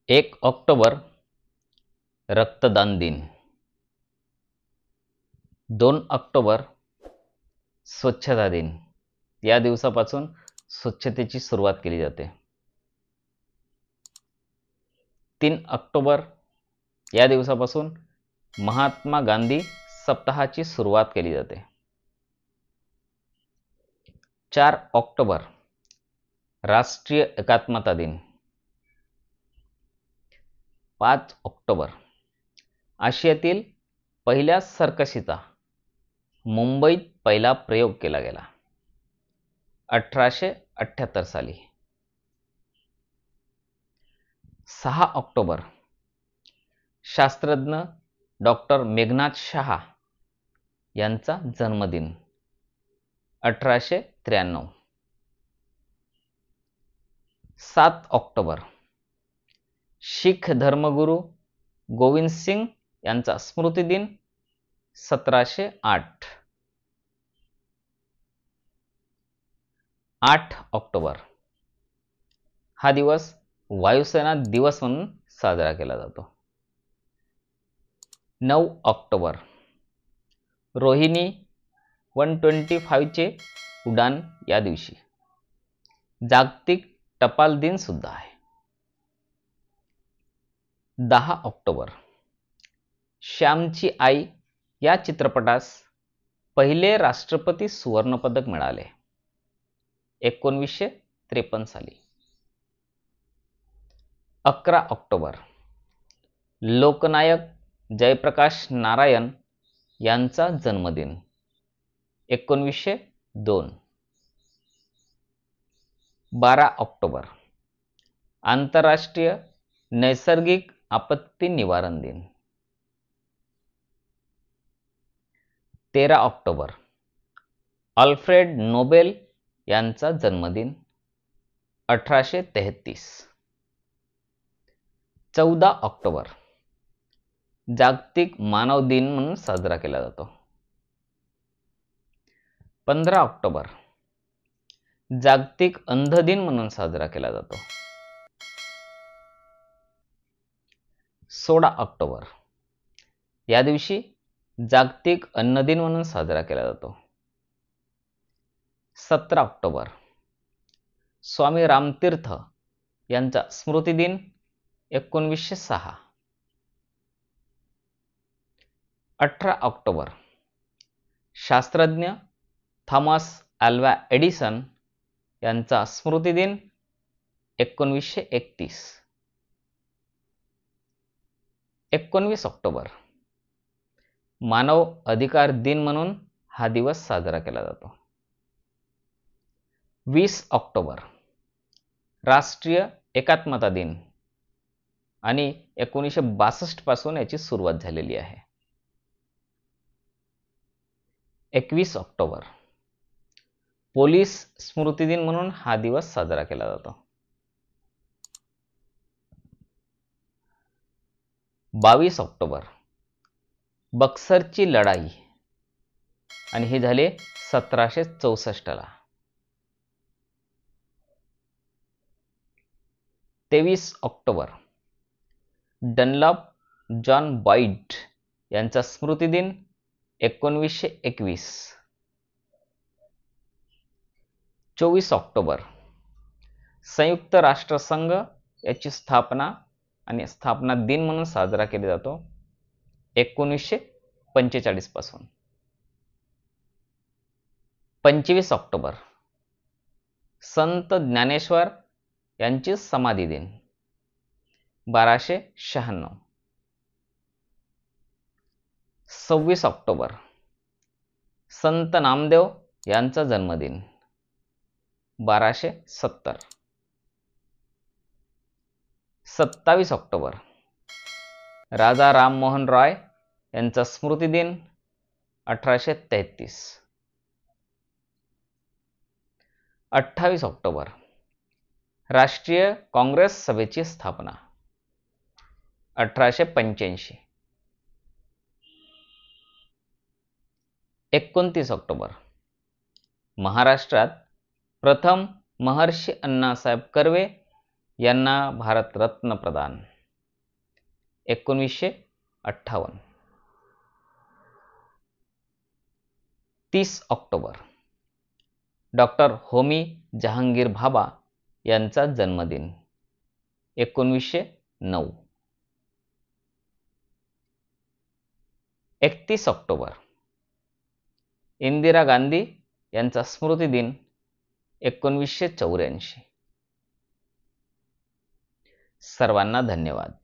1 October रक्तदान दिन, 2 October स्वच्छता दिन. या दिवसापासून स्वच्छतेची सुरुवात केली जाते. 3 ऑक्टोबर या दिवसापासून महात्मा गांधी सप्ताहाची सुरुवात केली जाते. 4 ऑक्टोबर राष्ट्रीय एकात्मता दिन. 5 ऑक्टोबर आशियातील पहिल्या सर्कशीचा मुंबईत पहिला प्रयोग केला गेला 1878 साली. 6 ऑक्टोबर शास्त्रज्ञ डॉक्टर मेघनाथ शहा यांचा जन्मदिन 1893. 7 ऑक्टोबर शीख धर्मगुरू गोविंद सिंग यांचा स्मृतिदिन 1708. 8 ऑक्टोबर हा दिवस वायुसेना दिवस म्हणून साजरा केला जातो. 9 ऑक्टोबर रोहिणी 125 चे उड्डाण या दिवशी. जागतिक टपाल दिन सुद्धा आहे. 10 ऑक्टोबर श्यामची आई या चित्रपटास पहिले राष्ट्रपती सुवर्ण पदक मिळाले 1953 साली. 11 ऑक्टोबर लोकनायक जयप्रकाश नारायण यांचा जन्मदिन 1902. 12 ऑक्टोबर आंतरराष्ट्रीय नैसर्गिक आपत्ती निवारण दिन. 13 ऑक्टोबर अल्फ्रेड नोबेल यांचा जन्मदिन 1833. 14 ऑक्टोबर जागतिक मानव दिन म्हणून साजरा केला जातो. 15 ऑक्टोबर जागतिक अंध दिन म्हणून साजरा केला जातो. 16 ऑक्टोबर या दिवशी जागतिक अन्न दिन म्हणून साजरा केला जातो. 17 ऑक्टोबर स्वामी रामतीर्थ यांचा स्मृतिदिन 1906. 18 ऑक्टोबर शास्त्रज्ञ थॉमस अल्वा एडिसन यांचा स्मृतिदिन 1931. 19 ऑक्टोबर मानव अधिकार दिन म्हणून हा दिवस साजरा केला जातो. 20 ऑक्टोबर राष्ट्रीय एकात्मता दिन आणि 1962 पासून याची सुरुवात झालेली आहे. 21 ऑक्टोबर पोलीस स्मृती दिन म्हणून हा दिवस साजरा केला जातो. 22 ऑक्टोबर बक्सरची लढाई आणि हे झाले 1764 ला. 23 ऑक्टोबर डनलॉप जॉन बॉईड यांचा स्मृतिदिन 1921. 24 ऑक्टोबर संयुक्त राष्ट्रसंघ याची स्थापना आणि स्थापना दिन म्हणून साजरा केला जातो 1945 पासून. 25 ऑक्टोबर संत ज्ञानेश्वर यांची समाधी दिन 1296. 26 ऑक्टोबर संत नामदेव यांचा जन्मदिन 1270. 27 ऑक्टोबर राजा राममोहन रॉय यांचा स्मृतिदिन 1833. 28 ऑक्टोबर राष्ट्रीय काँग्रेस सभेची स्थापना 1885. 29 ऑक्टोबर महाराष्ट्रात प्रथम महर्षी अण्णासाहेब कर्वे यांना भारतरत्न प्रदान. 1958. 30 ऑक्टोबर डॉक्टर होमी जहांगीर भाभा यांचा जन्मदिन 1909. 31 ऑक्टोबर इंदिरा गांधी यांचा स्मृतिदिन 1984. सर्वांना धन्यवाद.